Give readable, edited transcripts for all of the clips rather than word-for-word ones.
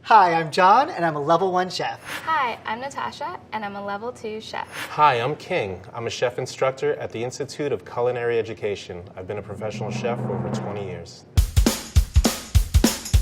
Hi, I'm John, and I'm a level 1 chef. Hi, I'm Natasha, and I'm a level 2 chef. Hi, I'm King. I'm a chef instructor at the Institute of Culinary Education. I've been a professional chef for over 20 years.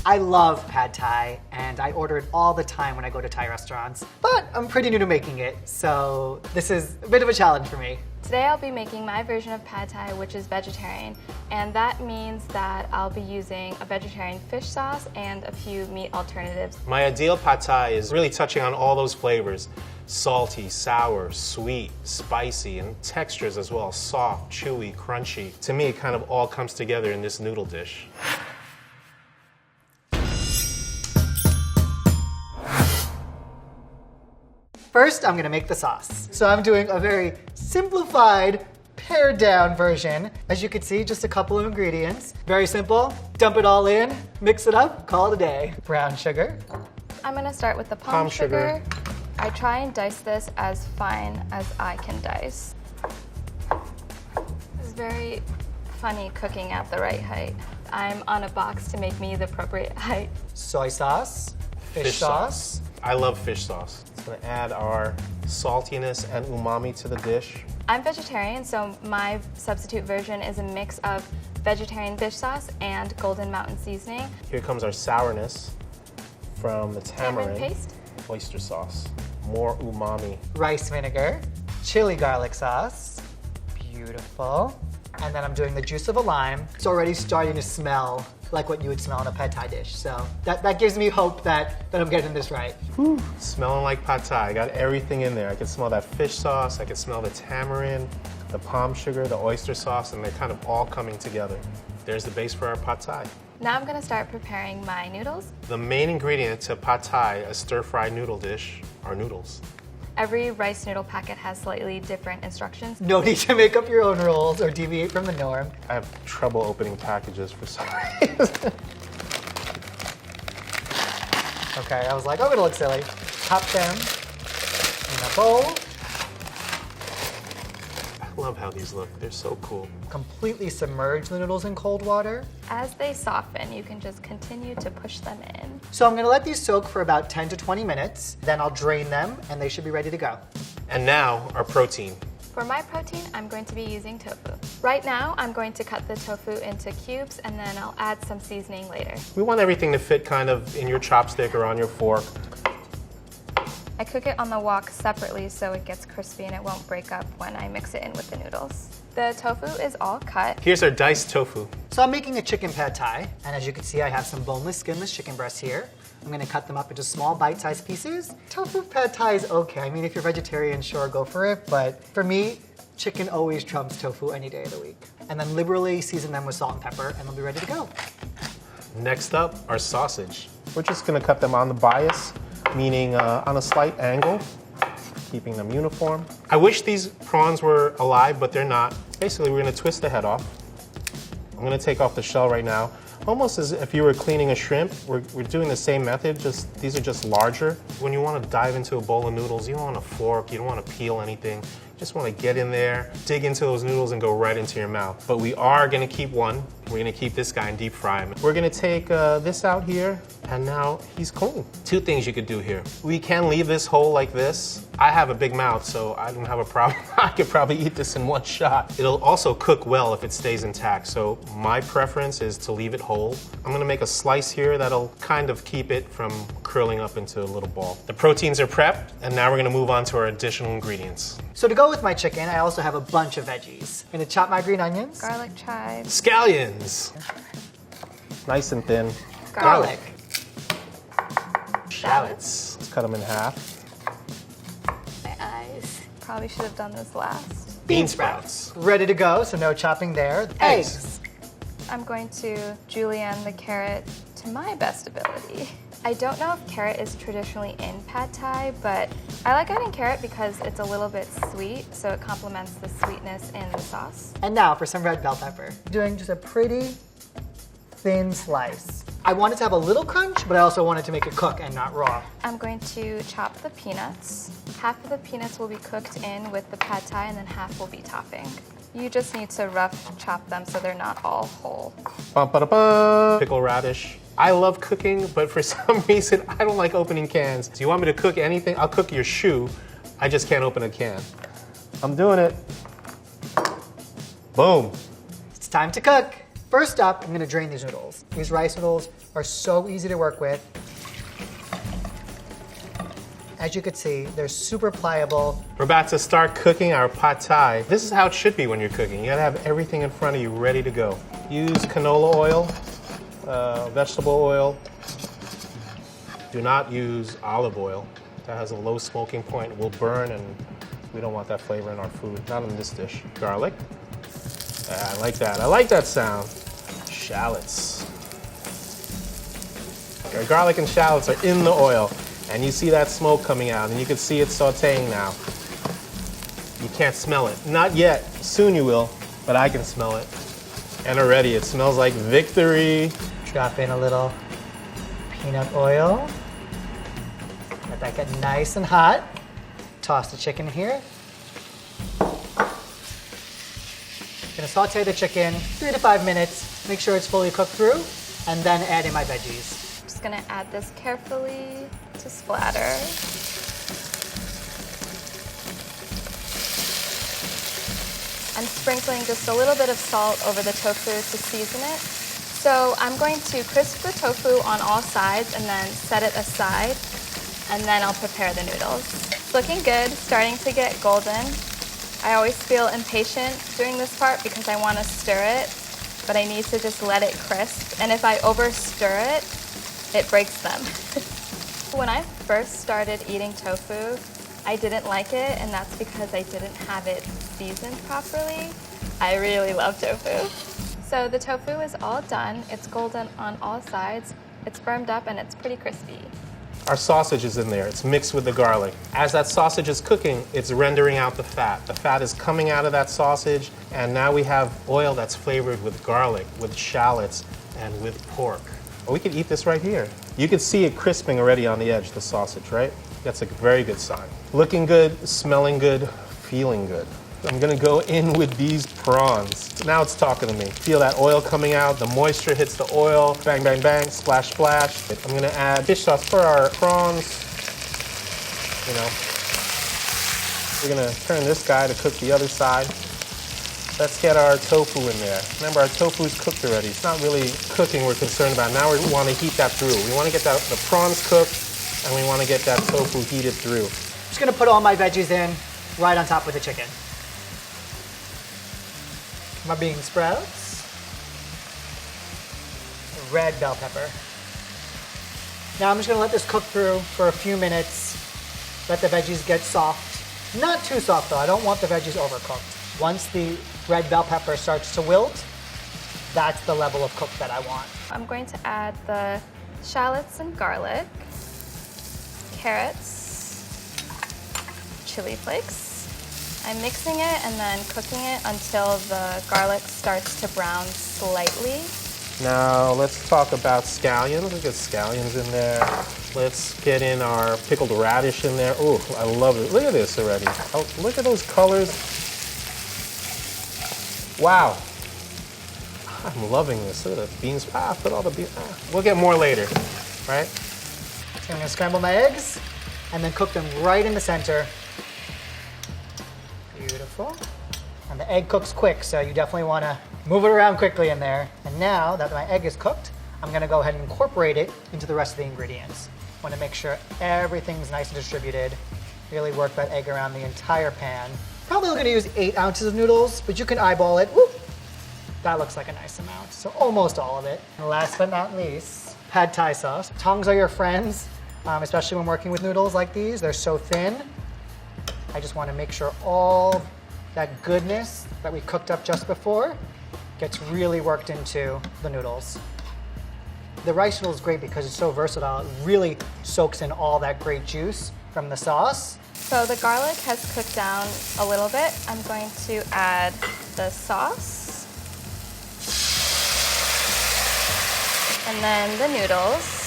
I love pad thai, and I order it all the time when I go to Thai restaurants. But I'm pretty new to making it, so this is a bit of a challenge for me. Today I'll be making my version of pad thai, which is vegetarian, and that means that I'll be using a vegetarian fish sauce and a few meat alternatives. My ideal pad thai is really touching on all those flavors. Salty, sour, sweet, spicy, and textures as well. Soft, chewy, crunchy. To me, it kind of all comes together in this noodle dish. First, I'm gonna make the sauce. So I'm doing a very simplified, pared down version. As you can see, just a couple of ingredients. Very simple, dump it all in, mix it up, call it a day. Brown sugar. I'm gonna start with the palm sugar. I try and dice this as fine as I can dice. It's very funny cooking at the right height. I'm on a box to make me the appropriate height. Soy sauce, fish sauce. I love fish sauce. It's gonna add our saltiness and umami to the dish. I'm vegetarian, so my substitute version is a mix of vegetarian fish sauce and Golden Mountain seasoning. Here comes our sourness from the tamarind paste. oyster sauce. More umami. Rice vinegar, chili garlic sauce. Beautiful. And then I'm doing the juice of a lime. It's already starting to smell like what you would smell in a pad thai dish. So that gives me hope that I'm getting this right. Whew. Smelling like pad thai. I got everything in there. I can smell that fish sauce. I can smell the tamarind, the palm sugar, the oyster sauce, and they're kind of all coming together. There's the base for our pad thai. Now I'm gonna start preparing my noodles. The main ingredient to pad thai, a stir-fried noodle dish, are noodles. Every rice noodle packet has slightly different instructions. No need to make up your own rules or deviate from the norm. I have trouble opening packages for some reason. Okay, I was like, oh, it'll look silly. Pop them in a bowl. I love how these look. They're so cool. Completely submerge the noodles in cold water. As they soften, you can just continue to push them in. So I'm gonna let these soak for about 10 to 20 minutes. Then I'll drain them and they should be ready to go. And now, our protein. For my protein, I'm going to be using tofu. Right now, I'm going to cut the tofu into cubes and then I'll add some seasoning later. We want everything to fit kind of in your chopstick or on your fork. I cook it on the wok separately so it gets crispy and it won't break up when I mix it in with the noodles. The tofu is all cut. Here's our diced tofu. So I'm making a chicken pad thai, and as you can see, I have some boneless, skinless chicken breasts here. I'm gonna cut them up into small bite-sized pieces. Tofu pad thai is okay. I mean, if you're vegetarian, sure, go for it. But for me, chicken always trumps tofu any day of the week. And then liberally season them with salt and pepper, and they'll be ready to go. Next up, our sausage. We're just gonna cut them on the bias, meaning on a slight angle, keeping them uniform. I wish these prawns were alive, but they're not. Basically, we're gonna twist the head off. I'm gonna take off the shell right now. Almost as if you were cleaning a shrimp. We're doing the same method, just these are just larger. When you wanna dive into a bowl of noodles, you don't want a fork, you don't wanna peel anything. You just wanna get in there, dig into those noodles and go right into your mouth. But we are gonna keep one. We're gonna keep this guy and deep fry him. We're gonna take this out here, and now he's clean. Two things you could do here. We can leave this whole like this. I have a big mouth, so I don't have a problem. I could probably eat this in one shot. It'll also cook well if it stays intact, so my preference is to leave it whole. I'm gonna make a slice here that'll kind of keep it from curling up into a little ball. The proteins are prepped, and now we're gonna move on to our additional ingredients. So to go with my chicken, I also have a bunch of veggies. I'm gonna chop my green onions. Garlic chives. Scallions. Nice and thin. Garlic. Shallots. Let's cut them in half. My eyes. Probably should have done this last. Bean sprouts. Ready to go, so no chopping there. Eggs. I'm going to julienne the carrot to my best ability. I don't know if carrot is traditionally in pad thai, but I like adding carrot because it's a little bit sweet, so it complements the sweetness in the sauce. And now for some red bell pepper. Doing just a pretty thin slice. I want it to have a little crunch, but I also want it to make it cook and not raw. I'm going to chop the peanuts. Half of the peanuts will be cooked in with the pad thai and then half will be topping. You just need to rough chop them so they're not all whole. Ba-ba-da-ba. Pickle radish. I love cooking, but for some reason, I don't like opening cans. Do you want me to cook anything? I'll cook your shoe. I just can't open a can. I'm doing it. Boom. It's time to cook. First up, I'm gonna drain these noodles. These rice noodles are so easy to work with. As you can see, they're super pliable. We're about to start cooking our pad thai. This is how it should be when you're cooking. You gotta have everything in front of you ready to go. Use canola oil, vegetable oil. Do not use olive oil. That has a low smoking point. It will burn, and we don't want that flavor in our food. Not in this dish. Garlic. I like that. I like that sound. Shallots. Our garlic and shallots are in the oil. And you see that smoke coming out, and you can see it sauteing now. You can't smell it. Not yet. Soon you will, but I can smell it. And already it smells like victory. Drop in a little peanut oil. Let that get nice and hot. Toss the chicken here. Gonna saute the chicken 3 to 5 minutes. Make sure it's fully cooked through, and then add in my veggies. Just gonna add this carefully to splatter. I'm sprinkling just a little bit of salt over the tofu to season it. So I'm going to crisp the tofu on all sides and then set it aside, and then I'll prepare the noodles. It's looking good, starting to get golden. I always feel impatient doing this part because I want to stir it, but I need to just let it crisp. And if I over stir it, it breaks them. When I first started eating tofu, I didn't like it, and that's because I didn't have it seasoned properly. I really love tofu. So the tofu is all done. It's golden on all sides. It's firmed up and it's pretty crispy. Our sausage is in there. It's mixed with the garlic. As that sausage is cooking, it's rendering out the fat. The fat is coming out of that sausage, and now we have oil that's flavored with garlic, with shallots, and with pork. We could eat this right here. You can see it crisping already on the edge, the sausage, right? That's a very good sign. Looking good, smelling good, feeling good. I'm gonna go in with these prawns. Now it's talking to me. Feel that oil coming out, the moisture hits the oil, bang, bang, bang, splash, splash. I'm gonna add fish sauce for our prawns. You know, we're gonna turn this guy to cook the other side. Let's get our tofu in there. Remember, our tofu's cooked already. It's not really cooking we're concerned about. Now we want to heat that through. We want to get the prawns cooked, and we want to get that tofu heated through. Just gonna put all my veggies in right on top of the chicken. My bean sprouts. Red bell pepper. Now I'm just gonna let this cook through for a few minutes. Let the veggies get soft. Not too soft though, I don't want the veggies overcooked. Once the red bell pepper starts to wilt, that's the level of cook that I want. I'm going to add the shallots and garlic, carrots, chili flakes. I'm mixing it and then cooking it until the garlic starts to brown slightly. Now let's talk about scallions. Let's get scallions in there. Let's get in our pickled radish in there. Ooh, I love it. Look at this already. Oh, look at those colors. Wow. I'm loving this. Look at the beans. Put all the beans. We'll get more later, right? So I'm gonna scramble my eggs and then cook them right in the center. Beautiful. And the egg cooks quick, so you definitely wanna move it around quickly in there. And now that my egg is cooked, I'm gonna go ahead and incorporate it into the rest of the ingredients. Wanna make sure everything's nice and distributed. Really work that egg around the entire pan. Probably gonna use 8 ounces of noodles, but you can eyeball it. Woo! That looks like a nice amount, so almost all of it. And last but not least, pad thai sauce. Tongs are your friends, especially when working with noodles like these. They're so thin. I just wanna make sure all that goodness that we cooked up just before gets really worked into the noodles. The rice noodle is great because it's so versatile. It really soaks in all that great juice from the sauce. So the garlic has cooked down a little bit. I'm going to add the sauce. And then the noodles.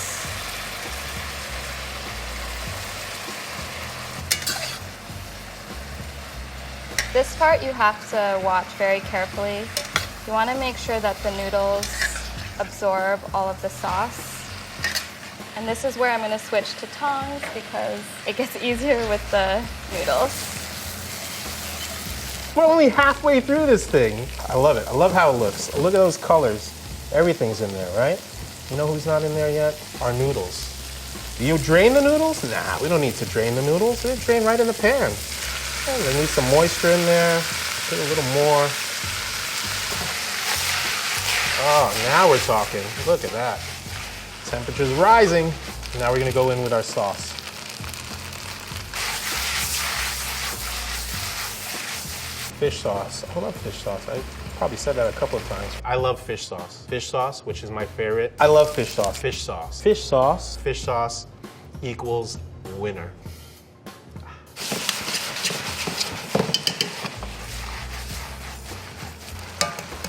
This part you have to watch very carefully. You want to make sure that the noodles absorb all of the sauce. And this is where I'm going to switch to tongs because it gets easier with the noodles. We're only halfway through this thing. I love it. I love how it looks. Look at those colors. Everything's in there, right? You know who's not in there yet? Our noodles. Do you drain the noodles? Nah, we don't need to drain the noodles. They drain right in the pan. Oh, they need some moisture in there. Put a little more. Oh, now we're talking. Look at that. Temperature's rising. Now we're gonna go in with our sauce. Fish sauce. I love fish sauce. I probably said that a couple of times. I love fish sauce. Fish sauce, which is my favorite. I love fish sauce. Fish sauce. Fish sauce. Fish sauce equals winner.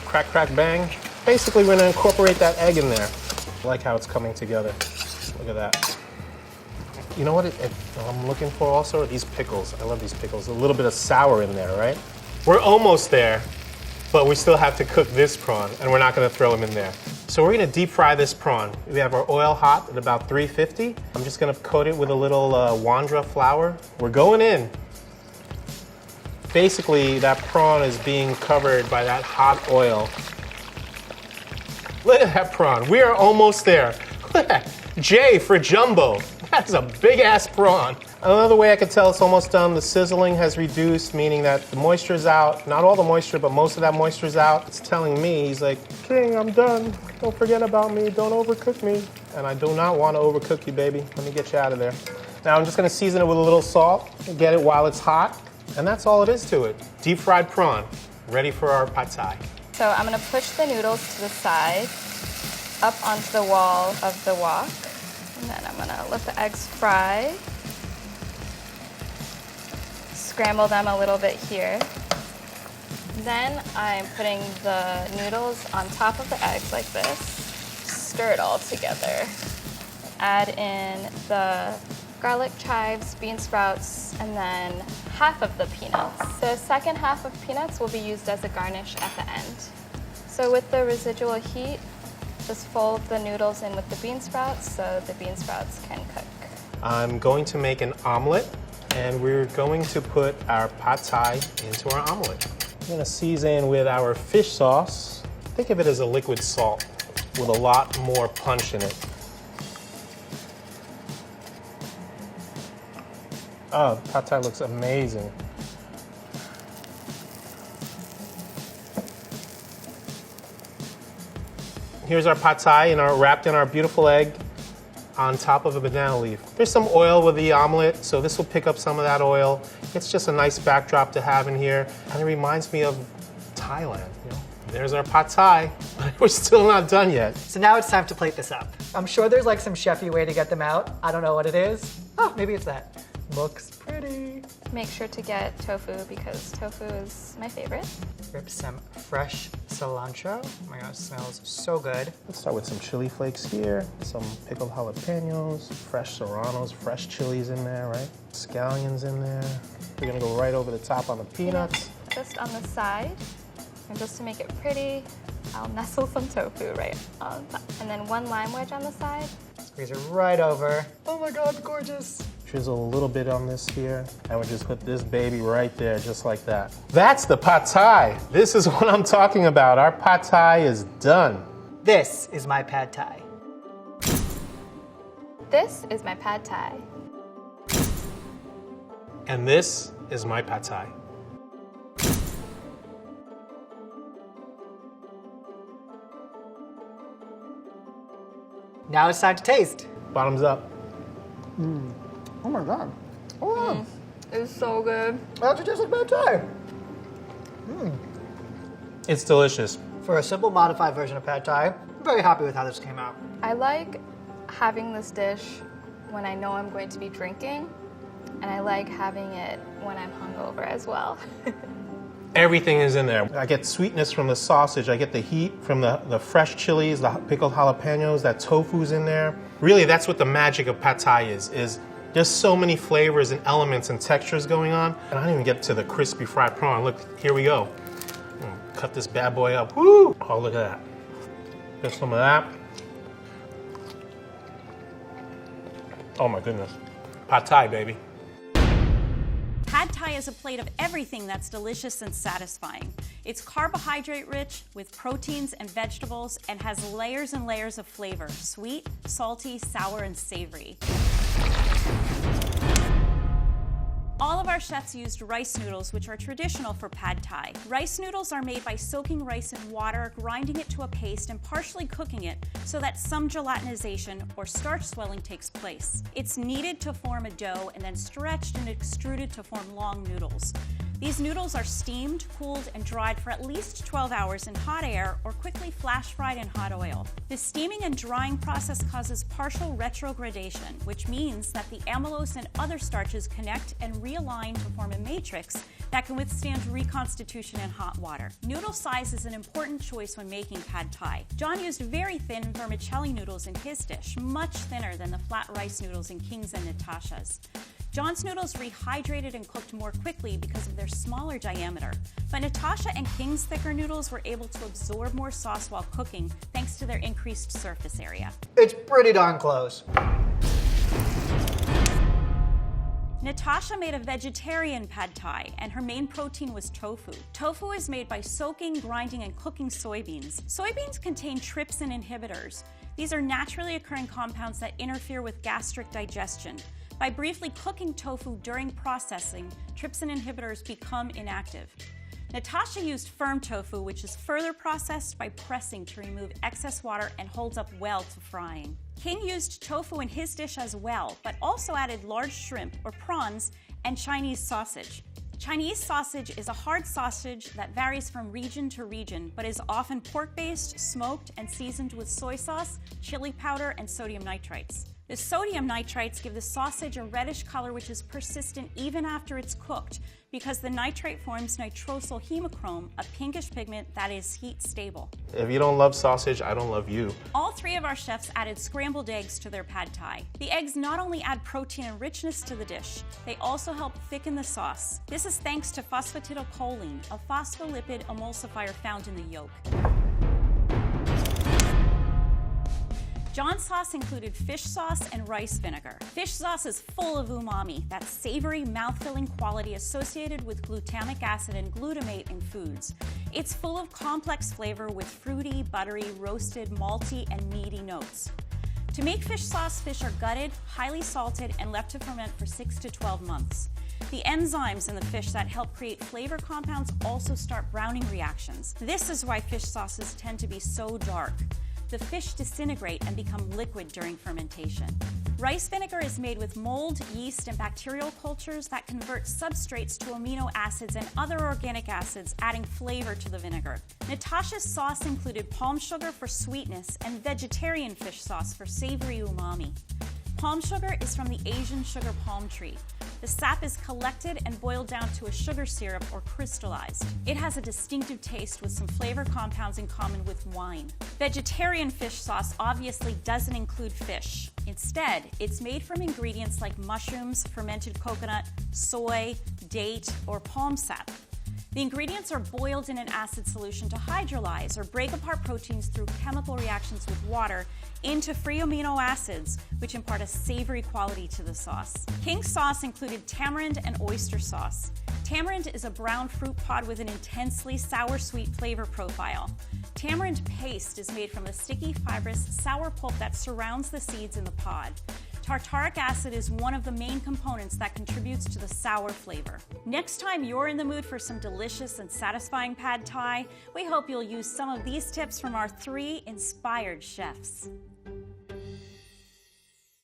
Crack, crack, bang. Basically, we're gonna incorporate that egg in there. I like how it's coming together. Look at that. You know what I'm looking for also? These pickles. I love these pickles. A little bit of sour in there, right? We're almost there, but we still have to cook this prawn, and we're not gonna throw them in there. So we're gonna deep fry this prawn. We have our oil hot at about 350. I'm just gonna coat it with a little Wandra flour. We're going in. Basically, that prawn is being covered by that hot oil. Look at that prawn. We are almost there. Look at that. J for jumbo. That's a big ass prawn. Another way I could tell it's almost done, the sizzling has reduced, meaning that the moisture is out. Not all the moisture, but most of that moisture is out. It's telling me, he's like, King, I'm done. Don't forget about me. Don't overcook me. And I do not want to overcook you, baby. Let me get you out of there. Now I'm just going to season it with a little salt, get it while it's hot, and that's all it is to it. Deep fried prawn, ready for our pad thai. So I'm going to push the noodles to the side, up onto the wall of the wok. And then I'm going to let the eggs fry. Scramble them a little bit here. Then I'm putting the noodles on top of the eggs like this. Stir it all together. Add in the garlic chives, bean sprouts, and then half of the peanuts. The second half of peanuts will be used as a garnish at the end. So with the residual heat, just fold the noodles in with the bean sprouts so the bean sprouts can cook. I'm going to make an omelet, and we're going to put our pad thai into our omelet. I'm gonna season with our fish sauce. Think of it as a liquid salt with a lot more punch in it. Oh, pad thai looks amazing. Here's our pad thai wrapped in our beautiful egg on top of a banana leaf. There's some oil with the omelet, so this will pick up some of that oil. It's just a nice backdrop to have in here, and it reminds me of Thailand. You know? There's our pad thai, but we're still not done yet. So now it's time to plate this up. I'm sure there's like some chefy way to get them out. I don't know what it is. Oh, maybe it's that. Looks pretty. Make sure to get tofu because tofu is my favorite. Rip some fresh cilantro. Oh my gosh, it smells so good. Let's start with some chili flakes here, some pickled jalapenos, fresh serranos, fresh chilies in there, right? Scallions in there. We're gonna go right over the top on the peanuts. Just on the side, and just to make it pretty, I'll nestle some tofu right on top. And then one lime wedge on the side. Squeeze it right over. Oh my God, gorgeous. Drizzle a little bit on this here, and we just put this baby right there, just like that. That's the pad thai. This is what I'm talking about. Our pad thai is done. This is my pad thai. This is my pad thai. And this is my pad thai. Now it's time to taste. Bottoms up. Oh my God. Oh, It's so good. that's just like pad thai. It's delicious. For a simple modified version of pad thai, I'm very happy with how this came out. I like having this dish when I know I'm going to be drinking, and I like having it when I'm hungover as well. Everything is in there. I get sweetness from the sausage. I get the heat from the fresh chilies, the pickled jalapenos, that tofu's in there. Really, that's what the magic of pad thai is There's so many flavors and elements and textures going on. And I didn't even get to the crispy fried prawn. Look, here we go. Cut this bad boy up. Woo! Oh, look at that. Get some of that. Oh my goodness. Pad Thai, baby. Pad Thai is a plate of everything that's delicious and satisfying. It's carbohydrate rich with proteins and vegetables and has layers and layers of flavor, sweet, salty, sour, and savory. All of our chefs used rice noodles, which are traditional for Pad Thai. Rice noodles are made by soaking rice in water, grinding it to a paste, and partially cooking it so that some gelatinization or starch swelling takes place. It's kneaded to form a dough and then stretched and extruded to form long noodles. These noodles are steamed, cooled, and dried for at least 12 hours in hot air or quickly flash fried in hot oil. The steaming and drying process causes partial retrogradation, which means that the amylose and other starches connect and realign to form a matrix that can withstand reconstitution in hot water. Noodle size is an important choice when making Pad Thai. John used very thin vermicelli noodles in his dish, much thinner than the flat rice noodles in King's and Natasha's. John's noodles rehydrated and cooked more quickly because of their smaller diameter, but Natasha and King's thicker noodles were able to absorb more sauce while cooking thanks to their increased surface area. It's pretty darn close. Natasha made a vegetarian Pad Thai, and her main protein was tofu. Tofu is made by soaking, grinding, and cooking soybeans. Soybeans contain trypsin inhibitors. These are naturally occurring compounds that interfere with gastric digestion. By briefly cooking tofu during processing, trypsin inhibitors become inactive. Natasha used firm tofu, which is further processed by pressing to remove excess water and holds up well to frying. King used tofu in his dish as well, but also added large shrimp or prawns and Chinese sausage. Chinese sausage is a hard sausage that varies from region to region, but is often pork-based, smoked, and seasoned with soy sauce, chili powder, and sodium nitrites. The sodium nitrites give the sausage a reddish color which is persistent even after it's cooked because the nitrate forms nitrosyl hemochrome, a pinkish pigment that is heat stable. If you don't love sausage, I don't love you. All three of our chefs added scrambled eggs to their Pad Thai. The eggs not only add protein and richness to the dish, they also help thicken the sauce. This is thanks to phosphatidylcholine, a phospholipid emulsifier found in the yolk. John's sauce included fish sauce and rice vinegar. Fish sauce is full of umami, that savory, mouth-filling quality associated with glutamic acid and glutamate in foods. It's full of complex flavor with fruity, buttery, roasted, malty, and meaty notes. To make fish sauce, fish are gutted, highly salted, and left to ferment for 6 to 12 months. The enzymes in the fish that help create flavor compounds also start browning reactions. This is why fish sauces tend to be so dark. The fish disintegrate and become liquid during fermentation. Rice vinegar is made with mold, yeast, and bacterial cultures that convert substrates to amino acids and other organic acids, adding flavor to the vinegar. Natasha's sauce included palm sugar for sweetness and vegetarian fish sauce for savory umami. Palm sugar is from the Asian sugar palm tree. The sap is collected and boiled down to a sugar syrup or crystallized. It has a distinctive taste with some flavor compounds in common with wine. Vegetarian fish sauce obviously doesn't include fish. Instead, it's made from ingredients like mushrooms, fermented coconut, soy, date, or palm sap. The ingredients are boiled in an acid solution to hydrolyze or break apart proteins through chemical reactions with water into free amino acids, which impart a savory quality to the sauce. King's sauce included tamarind and oyster sauce. Tamarind is a brown fruit pod with an intensely sour-sweet flavor profile. Tamarind paste is made from the sticky, fibrous, sour pulp that surrounds the seeds in the pod. Tartaric acid is one of the main components that contributes to the sour flavor. Next time you're in the mood for some delicious and satisfying Pad Thai, we hope you'll use some of these tips from our 3 inspired chefs.